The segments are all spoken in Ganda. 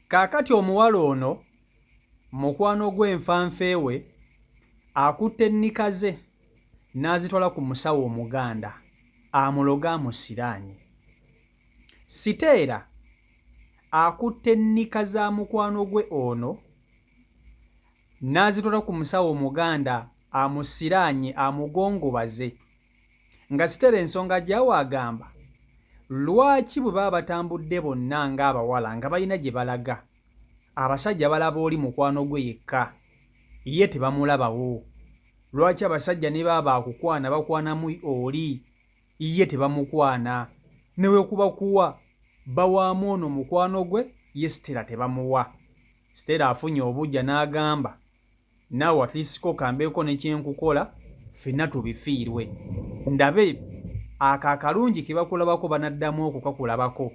Kaakati omuwala ono mukwano gw'enfanfeewe akutte ennika ze n'azitwala ku musawo Omuganda amuloga amusiraanye. Siteera akutte ennika za mukwano gwe ono n'azitwala ku musawo Omuganda amusiraanye amugongobaze. Nga Siteera ensonga gy'awa agamba lwaki bwe baba batambudde bonna ng'abawala nga balina gye balaga, abasajja balaba oli mukwano gwe yekka, ye tebamulabawo. Lwaki abasajja ne baba bakukwana bakwanamu oli, ye tebamukwana. Ne bwe kuba kuwa bawaamu ono mukwano gwe, ye Siteera tebamuwa. Siteera afunye obujja n'agamba naawe atliisiko kambeeko ne kyenkukola, ffenna tubifiirwe. Ndabe ako akalungi ke bakulabako banaddamu okukakulabako.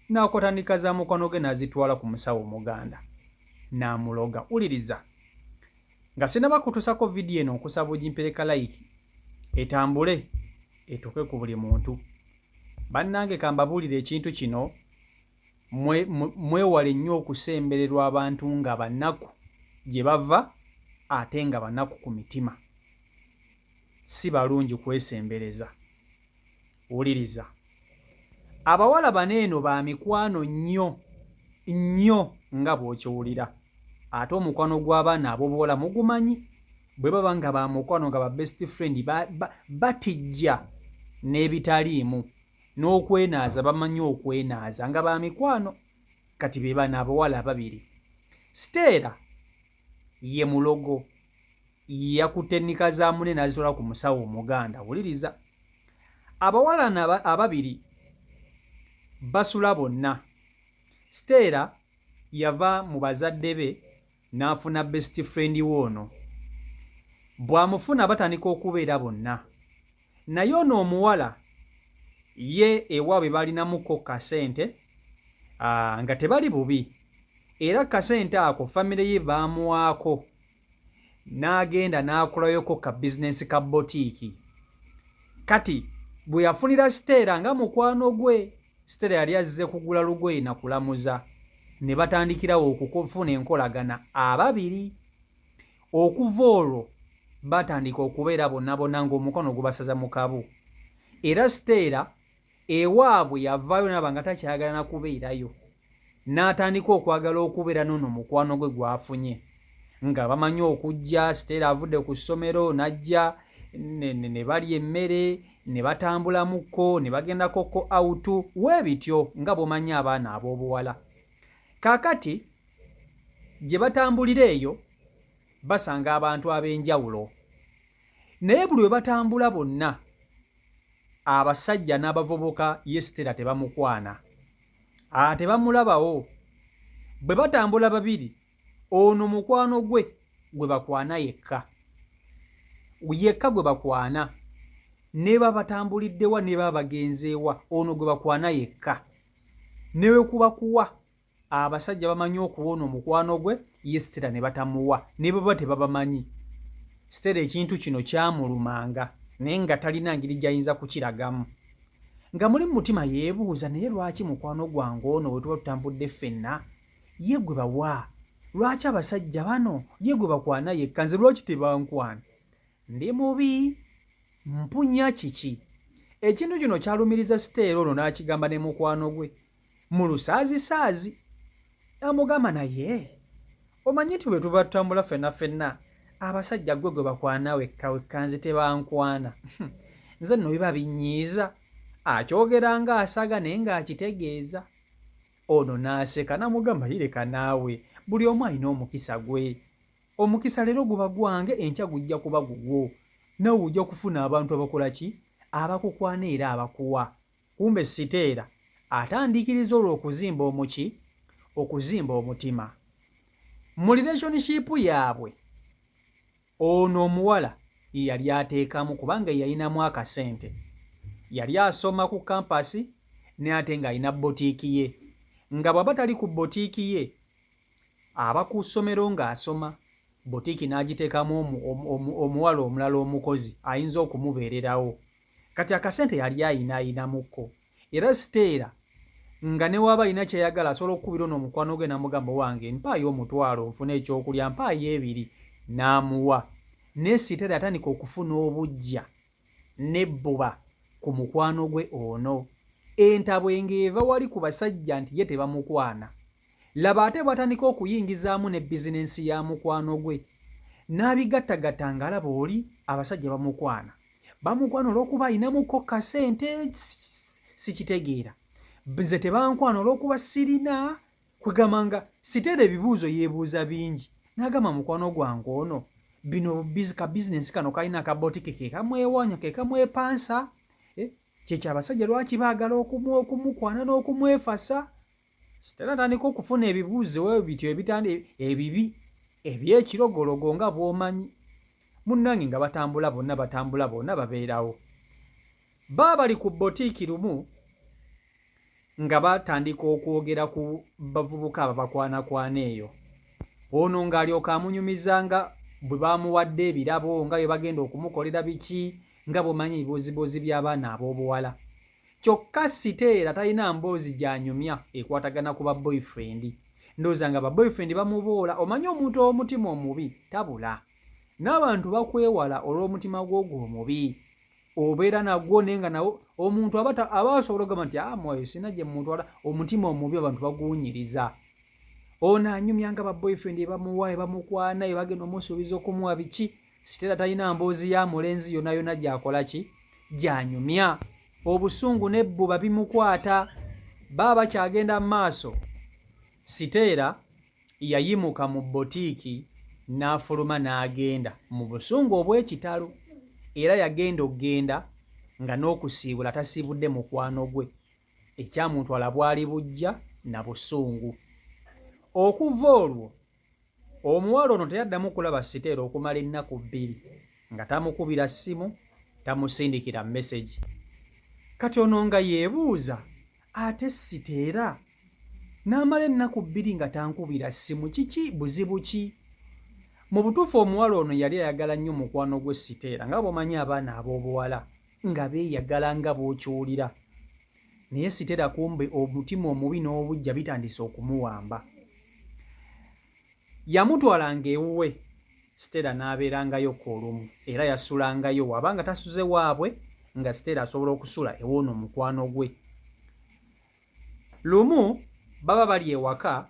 N'akotandika za mukwano gwe n'azitwala ku musawo Omuganda n'amuloga. Wuliriza, nga sinaba kutusako vidiyo eno okusaba ogimpereka like etambule etuuke ku buli muntu. Bannange kambabuulire ekintu kino, mwewale nnyo okusembererwa abantu nga bannaku gye bava ate nga bannaku ku mitima. Si balungi kwesembereza. Wuliriza, abawala baneeno ba mikwano nnyo nnyo nga bw'okiwulira. Ate omukwano gw'abaana ab'obuwala mugumanyi. Bwe baba nga ba mukwano nga ba best friend batijja n'ebitaliimu n'okwenaaza, bamanyi okwenaaza nga ba mikwano. Kati be bana abawala ababiri. Siteera ye mulogo, yakutte ennika za munne n'azitwala ku musawo Omuganda. Wuliriza, abawala ababiri basula bonna. Siteera yava mu bazadde be n'afuna best friend w'ono. Bw'amufuna batandika okubeera bonna. Naye ono omuwala ye ewaabwe balinamuko kasente nga tebali bubi. Era kasente ako famire ye baamuwaako n'agenda n'akolayoko ka bizinensi ka botiiki. Kati bwe yafunira Siteera nga mukwano gwe, Siteera yali azze kugula lugoye na kulamuza. Ne batandikirawo okufuna enkolagana ababiri. Okuva olwo batandika okubeera bonna bonna ng'omukono gubasaza mu kabu. Era Siteera ewaabwe yavaayo n'aba nga takyagala na kubeerayo. N'atandika okwagala okubeera n'ono mukwano gwe gw'afunye. Nga bamanyi okujja, Siteera avudde ku ssomero n'ajja ne balya emmere, ne batambulamuko, ne bagendakoko awutu, weebityo nga bw'omanyi abaana ab'obuwala. Kaakati gye batambulira eyo basanga abantu ab'enjawulo. Naye buli we batambula bonna, abasajja n'abavubuka, ye Siteera tebamukwana. Tebamulabawo. Bwe batambula babiri, ono mukwano gwe bakwana yekka. Yekka gwe bakwana. Ne baba batambuliddewa ne baba bagenzeewa, ono gwe bakwana yekka. Ne we kuba kuwa, abasajja bamanyi okuwa ono mukwano gwe, ye Siteera ne batamuwa, ne baba tebabamanyi. Siteera ekintu kino kyamulumanga, naye nga talina ngeri gy'ayinza kukiragamu. Nga muli mu mutima yeebuuza, naye lwaki mukwano gwange ono we tuba tutambudde ffenna ye gwe bawa? Lwaki abasajja bano ye gwe bakwana yekka, nze lwaki tebankwana? Ndi mubi, mpunya kiki? Ekintu kino kyalumiriza Siteera ono n'akigamba ne mukwano gwe mu lusaazisaazi. Amugamba, naye omanyi nti bwe tuba tutambula ffenna abasajja gwe bakwana wekka wekka, nze tebankwana. Nze nno biba binnyiiza. Akyogera ng'asaga naye ng'akitegeeza. Ono n'aseka n'amugamba, yireka naawe, buli omu alina omukisa gwe. Omukisa leero guba gwange, enkya gujja kuba gugwo. Nawe ojja kufuna abantu abakola ki? Abakukwana era abakuwa. Kumbe Siteera atandikiriza olwo okuzimba omuki? Okuzimba omutima. Mu relationship yaabwe, ono omuwala yali ateekamu kubanga yalinamu akasente. Yali asoma ku kampasi ne ate ng'alina botiiki ye. Nga bw'aba tali ku botiiki ye, aba ku ssomero ng'asoma, botiiki n'agiteekamu omuwala omulala omukozi ayinza okumubeererawo. Kati akasente yali ayinaayinamukko. Era Siteera nga ne waba alina kyeyagala asobola okukubira ono omukwano gwe n'amugamba wange mpaayo omutwalo nfune ekyokulya mpaayo ebiri n'amuwa. Ne Sitera atandika okufuna obujja n'ebbuba ku mukwano gwe ono. Entabwe ng'eva wali ku basajja nti ye tebamukwana. Laba ate batandika okuyingizaamu ne bizinensi ya mukwano gwe. N'abigattagatta ng'alaba oli abasajja bamukwana. Bamukwana olw'okuba alinamuko kasente sikitegeera. Nze tebankwana olw'okuba sirina. Kwegamba nga Sitera ebibuuzo yeebuuza bingi. N'agamba mukwano gwange ono bino ka bizinensi kano kalina akabotike ke kamwewanya ke kamwepansa. Kyekyo abasajja lwaki baagala okumukwana n'okumwefasa. Sitera atandika okufuna ebibuuzo bityo ebibi eby'ekirogologo nga bw'omanyi. Munnange nga batambula bonna babeerawo. Baba bali ku botiiki lumu nga batandika okwogera ku bavubuka ababakwanakwana eyo. Ono ng'alyoka amunyumizanga bwe baamuwadde ebirabo nga bwe bagenda okumukolera biki nga bw'omanyi ebibozibozi by'abaana ab'obuwala. Kyokka Sitera talina mboozi gy'anyumya ekwatagana ku baboyfriend. Ndowooza nga baboyfriend bamuboola omanyi omuntu ow'omutima omubi tabula. N'abantu bakwewala olw'omutima gw'ogwo omubi. Obeera nagwo naye nga nawo omuntu aba asobola okugamba nti mwoyo sina gye mutwala. Omutima omubi abantu baguwunyiriza. Ono anyumya nga baboyfriend bamuwa bamukwana bagenda omusuubiza okumuwa biki. Sitera talina mboozi ya mulenzi yonna yonna gy'akola ki gy'anyumya. Obusungu n'ebbuba bimukwata. Baba bakyagenda mu maaso. Sitera yayimuka mu botiiki n'afuluma n'agenda mu busungu obw'ekitalo. Era yagenda okugenda nga n'okusiibula tasiibudde mukwano gwe. Ekyamutwala bwali bujja na busungu. Okuva olwo omuwala ono teyaddamu kulaba Sitera okumala ennaku 2 nga tamukubira ssimu tamusindikira message. Kati ono nga yeebuuza ate Sitera n'amala ennaku 2 nga tankubira ssimu kiki buzibu ki? Mu butuufu omuwala ono yali ayagala nnyo mukwano gwe Sitera nga bw'omanyi abaana ab'obuwala nga beeyagala nga bw'okiwulira. Naye Sitera kumbe omutima omubi n'obujja bitandise okumuwamba. Yamutwalanga ewuwe Sitera n'abeerangayo olumu era yasulangayo wabanga tasuze waabwe nga Sitera asobola okusula ewoono mukwano gwe. Lumu baba bali ewaka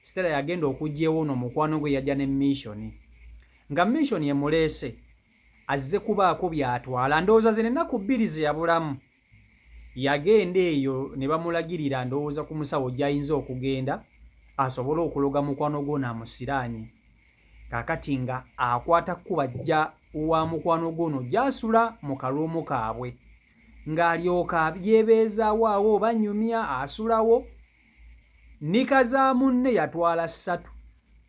Sitera yagenda okujja ewoono mukwano gwe yajja ne mission. Nga mission emuleese azze kubaako by'atwala ndowooza ze ennaku 2 ze yabulamu. Yagenda eyo ne bamulagirira ndowooza ku musawo gy'ayinza okugenda asobole okuloga mukwano gwo n'amusiraanye. Kaakati nga akwata kkuba ajja wa mukwano gwono gy'asula mu kaluumu kaabwe. Ng'alyoka yeebeezaawo awo banyumya asulawo. Nika za munne yatwala 3.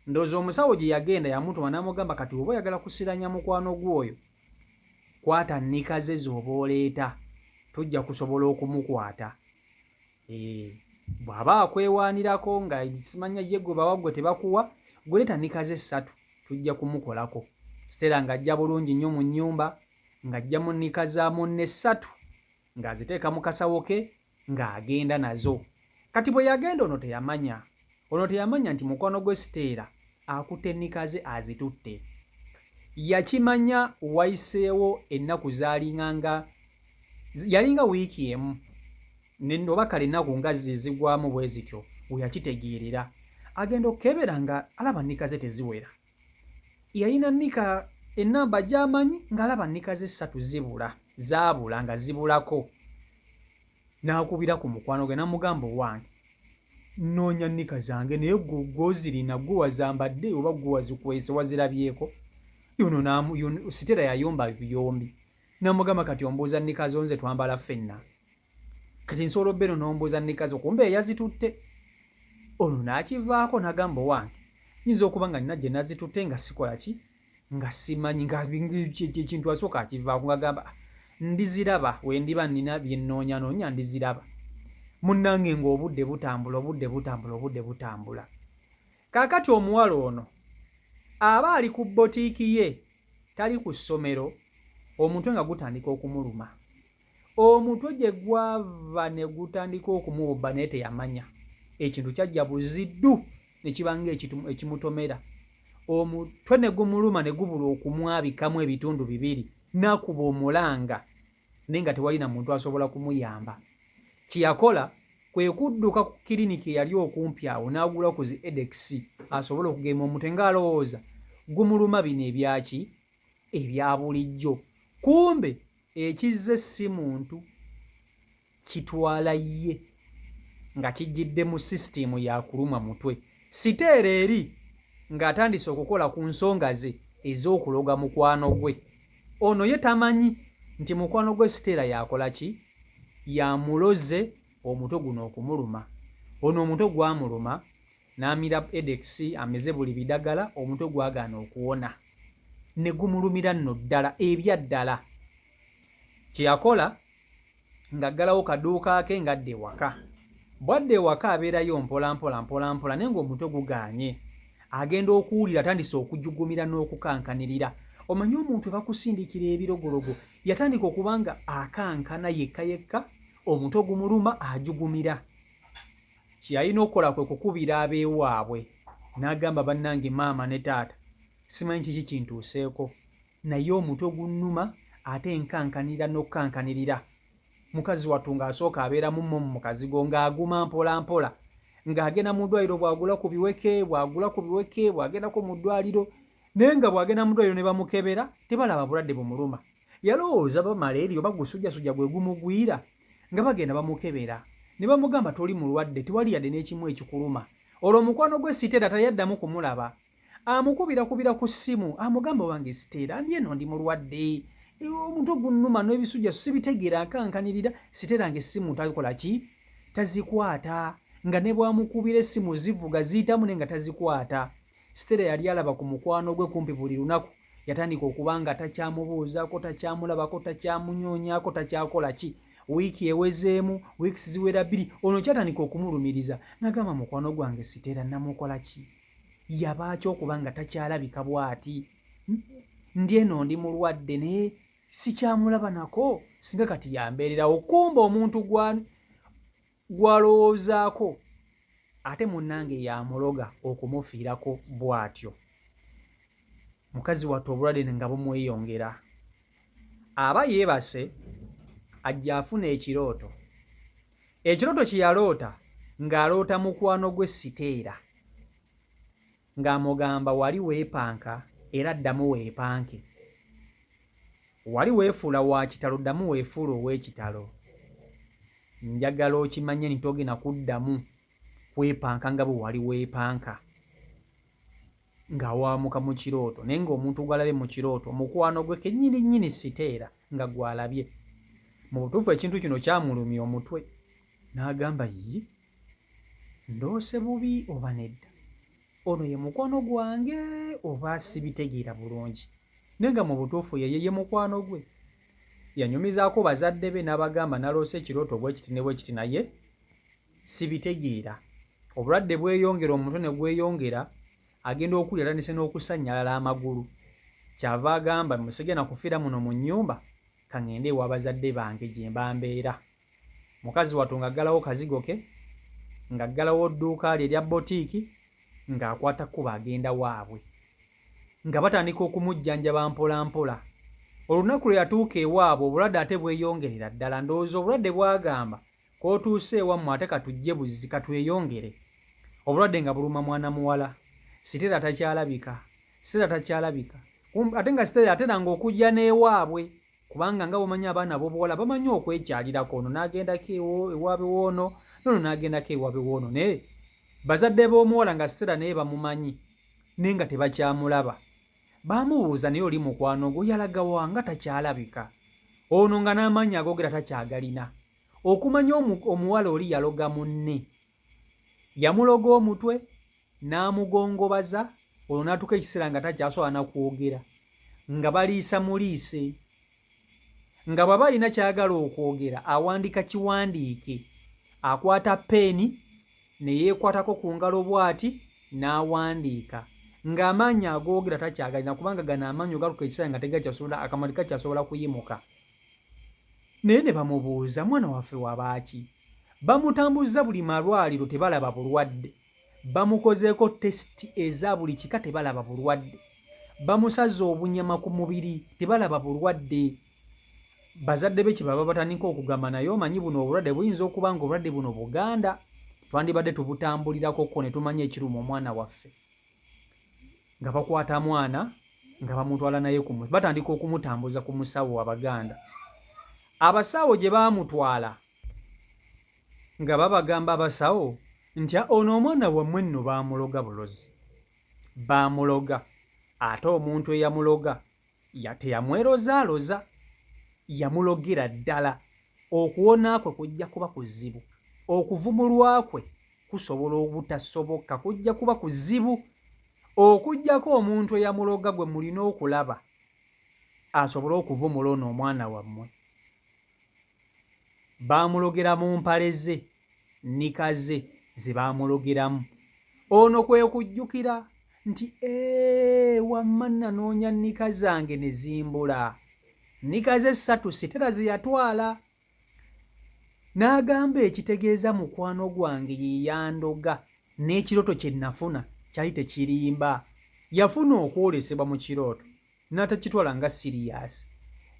Ndowooza omusawo gye yagenda yamutuma n'amugamba kati oba oyagala kusiranya mukwano gw'oyo kwata nika ze z'oba oleeta tujja kusobola okumukwata. Bw'aba akwewaanirako nga simanya ye gwe bawaggwe tebakuwa gwe leeta nika ze 3 tujja kumukolako. Sitera ng'ajja bulungi nnyo mu nnyumba ng'ajja mu nika za munne 3 ng'aziteeka mu kasawo ke ng'agenda nazo. Kati bwe yagenda ono teyamanya nti mukwano gwe Sitera akutte nika ze azitutte. Yakimanya wayiseewo ennaku yalinga wiiki emu oba kale ennaku nga zizigwamu bwe zityo we yakitegeerera. Agenda okukebera nga alaba nika ze teziwera. Yalina nika ennamba gy'amanyi ng'alaba nika ze 3 zaabula nga zibulako. N'akubira ku mukwano gwe n'amugamba owange noonya nika zange naye gw'ozirina gwe wazambadde oba gwe wazikwese wazirabyeko. Sitera yayomba biyombi. N'amugamba kati ombuuza nika zo nze twambala ffenna. Kati nsobola obbeera n'ombuuza nika zo kumbe eyazitutte. Ono n'akivaako n'agamba owange nyinza okuba nga nina gye nazitutte nga sikola ki nga simanyi ekintu asooka akivaako ng'agamba ndiziraba we ndiba nina bye nnoonya ndiziraba. Munnange ng'obudde butambula. Kaakati omuwala ono aba ali ku botiiki ye tali ku ssomero omutwe nga gutandika okumuluma. omutwe gye gwava ne gutandika okumuwuba naye teyamanya ekintu kyajja buziddu ne kiba ng'ekimutomera omutwe ne gumuluma ne gubula okumwabikamu ebitundu bibiri n'akuba omulanga naye nga tewali na muntu asobola kumuyamba. Kye yakola kwe kudduka ku kiriniki eyali okumpi awo n'agula ku zi Edex asobole okugema omutwe ng'alowooza gumuluma bino ebyaki ebya bulijjo. Kumbe ekizze si muntu, kitwala ye nga kijjidde mu sisitimu ya kulumwa mutwe. Siteera eri ng'atandise okukola ku nsonga ze ez'okuloga mukwano gwe. Ono ye tamanyi nti mukwano gwe Siteera yakola ki? Yamuloze omutwe guno okumuluma. Ono omutwe gwamuluma n'amira Edex ameze buli bidagala, omutwe gwagaana okuwona ne gumulumira nno ddala ebya ddala. Kye yakola ng'aggalawo kaduuka ke ng'adda ewaka. Bw'adda ewaka abeerayo mpolampola naye ng'omutwe gugaanye. Agenda okuwulira atandise okujugumira n'okukankanirira. Omanyi omuntu bakusindikira ebirogologo yatandika okuba nga akankana yekka omutwe gumuluma ajugumira. Kye yalina okukola kwe kukubira abeewaabwe n'agamba bannange maama ne taata simanyi kiki kintuuseeko naye omutwe gunnuma ate nkankanirira n'okkankanirira. Mukazi wattu ng'asooka abeera mummo mu mukazigo ng'aguma mpolampola ng'agenda mu ddwaliro bw'agula ku biweke bw'agendako mu ddwaliro naye nga bw'agenda mu ddwaliro ne bamukebera tebalaba bulwadde bumuluma. Yalowooza bamaleeriyo bagusujjasujja gwe gumugwira nga bagenda bamukebera ne bamugamba toli mulwadde tewali yadde n'ekimu ekikuluma. Olwo mukwano gwe Siteera tayaddamu kumulaba. Amukubira ku ssimu amugamba wange Siteera ndi eno ndi mulwadde omutwe gunnuma n'ebisujja sibitegeera nkankanirira. Siteera ng'essimu takola ki? Tazikwata. Nga ne bwamukubira essimu zivuga ziyitamu naye nga tazikwata. Siteera yali alaba ku mukwano gwe kumpi buli lunaku yatandika okuba nga takyamubuuzaako, takyamulabako, takyamunyoonyaako, takyakola ki. Wiiki ewezeemu, wiiki ziwera bbiri, ono kyatandika okumulumiriza. N'agamba mukwano gwange Siteera namukola ki? Yabaaki okuba nga takyalabika bw'ati. Ndi eno ndi mulwadde naye sikyamulaba nako singa kati yambeererawo. Kumba omuntu gw'alowoozaako ate munnange yamuloga okumufiirako bw'atyo. Mukazi wattu obulwadde nga bumweyongera. Aba yeebase ajja afuna ekirooto. Ekirooto kye yaloota ng'aloota mukwano gwe Siteera ng'amugamba wali weepanka era ddamu weepanke. Wali weefuula wa kitalo ddamu weefuula ow'ekitalo. Njagala okimanye nti togenda kuddamu kwepanka nga bwe wali weepanka. Ng'awaamuka mu kirooto naye ng'omuntu gw'alabye mu kirooto mukwano gwe kennyini Siteera nga gw'alabye. Mu butuufu ekintu kino kyamulumya omutwe n'agamba yi ndoose bubi oba nedda ono ye mukwano gwange oba sibitegeera bulungi. Naye nga mu butuufu ye mukwano gwe. Yanyumizaako bazadde be n'abagamba naloose ekirooto bwekiti ne bwekiti naye sibitegeera. Obulwadde bweyongera, omutwe ne gweyongera, agenda okuwulira atandise n'okusannyalala amagulu. Kyava agamba musigena kufiira muno mu nnyumba kaŋŋende ewa bazadde bange gye mba mbeera. Mukazi wattu ng'aggalawo kazigo ke, ng'aggalawo dduuka lye erya botiiki, ng'akwata kkuba agenda waabwe. Nga batandika okumujjanjaba mpolampola. Olunaku lwe yatuuka ewaabwe obulwadde ate bweyongerera ddala. Ndowooza obulwadde bwagamba k'otuuse ewammwe ate katujje buzzi katweyongere. Obulwadde nga buluma mwana muwala. Siteera takyalabika. Ate nga Siteera ateranga okujja n'ewaabwe kubanga nga bumanyi abaana b'obuwala bamanyi okwekyalirako. Ono n'agendako ewaabwe w'ono n'ono n'agendako ewaabwe w'ono. Naye bazadde b'omuwala nga Siteera naye bamumanyi naye nga tebakyamulaba. Baamubuuza naye oli mukwano gwe yalaga wanga takyalabika. Ono nga n'amaanyi agoogera takyagalina. Okumanya omuwala oli yaloga munne. Yamuloga omutwe n'amugongobaza. Olwo n'atuuka ekiseera nga takyasobola na kwogera. Nga baliisa muliise. Nga bw'aba alina kyagala okwogera awandiika kiwandiike. Akwata peeni ne yeekwatako ku ngalo bw'ati n'awandiika. Ng'amaanyi agoogera takyagalina kubanga gano amaanyi ogaluka ekiseera nga tegakyasobola akamwa tekakyasobola kuyimuka. naye ne bamubuuza mwana waffe wabaaki bamutambuza buli malwaliro tebalaba bulwadde bamukozeeko tesiti eza buli kika tebalaba bulwadde bamusaza obunyama ku mubiri tebalaba bulwadde bazadde be kyebaba batandika okugamba naye omanyi buno obulwadde buyinza okuba nga obulwadde buno Buganda twandibadde tubutambulirako ne tumanya ekiruma omwana waffe nga bakwata mwana nga bamutwala naye batandika okumutambuza ku musawo Abaganda abasawo gye baamutwala nga babagamba abasawo nti ono omwana wammwe nno baamuloga bulozi baamuloga ate omuntu eyamuloga teyamwerozaaloza yamulogera ddala okuwona kwe kujja kuba kuzibu okuvumulwa kwe kusobola obutasoboka kujja kuba kuzibu okujjako omuntu eyamuloga gwe mulina okulaba asobole okuvumula ono omwana wammwe baamulogera mu mpale ze nikaze ze baamulogeramu ono kwe kujjukira nti wamma nanoonya nnika zange ne zimbula nikaze 3 sitera ze yatwala n'agamba ekitegeeza mukwano gwange ye yandoga n'ekirooto kye nafuna kyali tekirimba yafuna okwolesebwa mu kirooto n'atakitwala nga siriyasi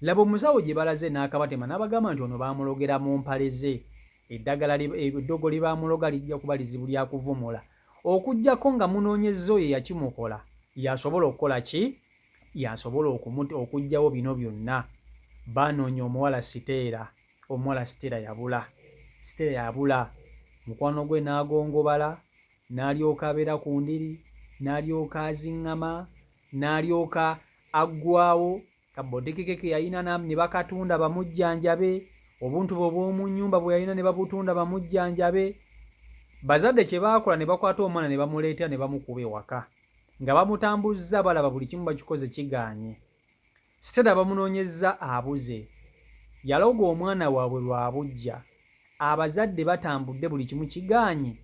laba omusawo gye balaze n'akabatema n'abagamba nti ono baamulogera mu mpale ze eddogo lye baamuloga lijja kuba lizibu lya kuvumula okujjako nga munoonyezza oyo yakimukola yasobola okukola ki yasobola okuggyawo bino byonna baanoonya omuwala Siteera yabula mukwano gwe n'agongobala n'alyoka abeera ku ndiri n'alyoka aziŋŋama n'alyoka aggwawo kabodekeke ke yalina ne bakatunda bamujjanjabe obuntu bwe obw'omu nnyumba bwe yalina ne babutunda bamujjanjabe bazadde kye baakola ne bakwata omwana ne bamuleetera ne bamukuba ewaka nga bamutambuzza balaba buli kimu bakikoze kigaanye Siteera bamunoonyezza abuze yaloga omwana waabwe lwabujja abazadde batambudde buli kimu kigaanye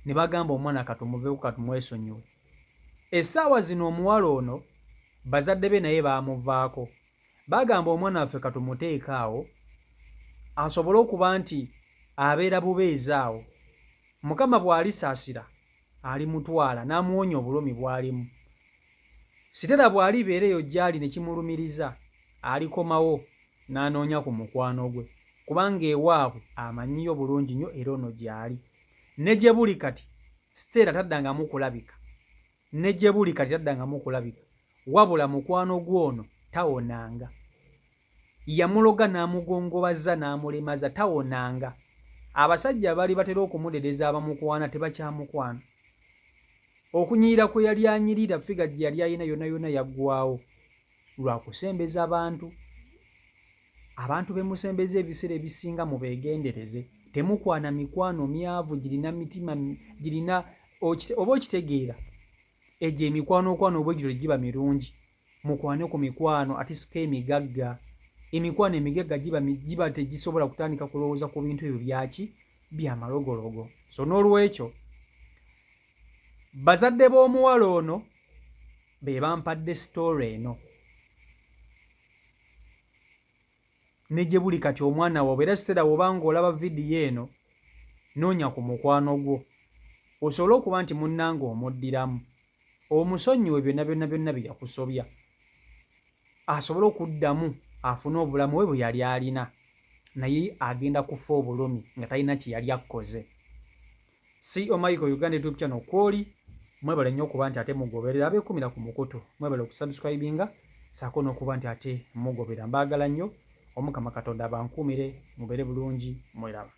ne bagamba omwana katumuveeko katumwesonyiwe essaawa zino omuwala ono bazadde be naye baamuvaako bagamba omwana waffe katumuteeke awo asobole okuba nti abeera bubeezi awo Mukama bw'alisaasira alimutwala n'amuwonya obulumi bw'alimu Siteera bw'alibeera eyo gy'ali ne kimulumiriza alikomawo n'anoonya ku mukwano gwe kubanga ewaabwe amanyiyo bulungi nnyo era ono gy'ali ne gye buli kati Siteera taddangamu kulabika wabula mukwano gw'ono tawonanga yamuloga n'amugongobaza n'amulemaza tawonanga abasajja bali batera okumudedeza abamukwana tebakyamukwana okunyirira kwe yali anyirira figa gye yali ayina yonna yonna yaggwawo lwakusembeza abantu bemusembeza ebiseera ebisinga mu beegendereze temukwana mikwano myavu girina mitima girina oba okitegeera egyo emikwano oba egyo giba mirungi mukwane ku mikwano ate sika emigagga emikwano emigagga giba tegisobola kutandika kulowooza ku bintu ebyo byaki byamalogologo so n'olwekyo bazadde b'omuwala ono be bampadde sitoore eno ne gye buli kati omwana waabwe era Siteera wobanga olaba vidiyo eno noonya ku mukwano gwo osobole okuba nti munnanga omuddiramu omusonyiwe byonna byakusobya asobole okuddamu afune obulamu bwe bwe yali alina naye agenda kufa obulumi nga talina kye yali akkoze Michael Uganda YouTube channel kwoli mwebale nnyo okuba nti ate mugoberera abeekumira ku mukutu mwebale okusubscribinga saako n'okuba nti ate mugobera mbaagala nnyo Omukama Katonda abankuumire mubeere bulungi mweraba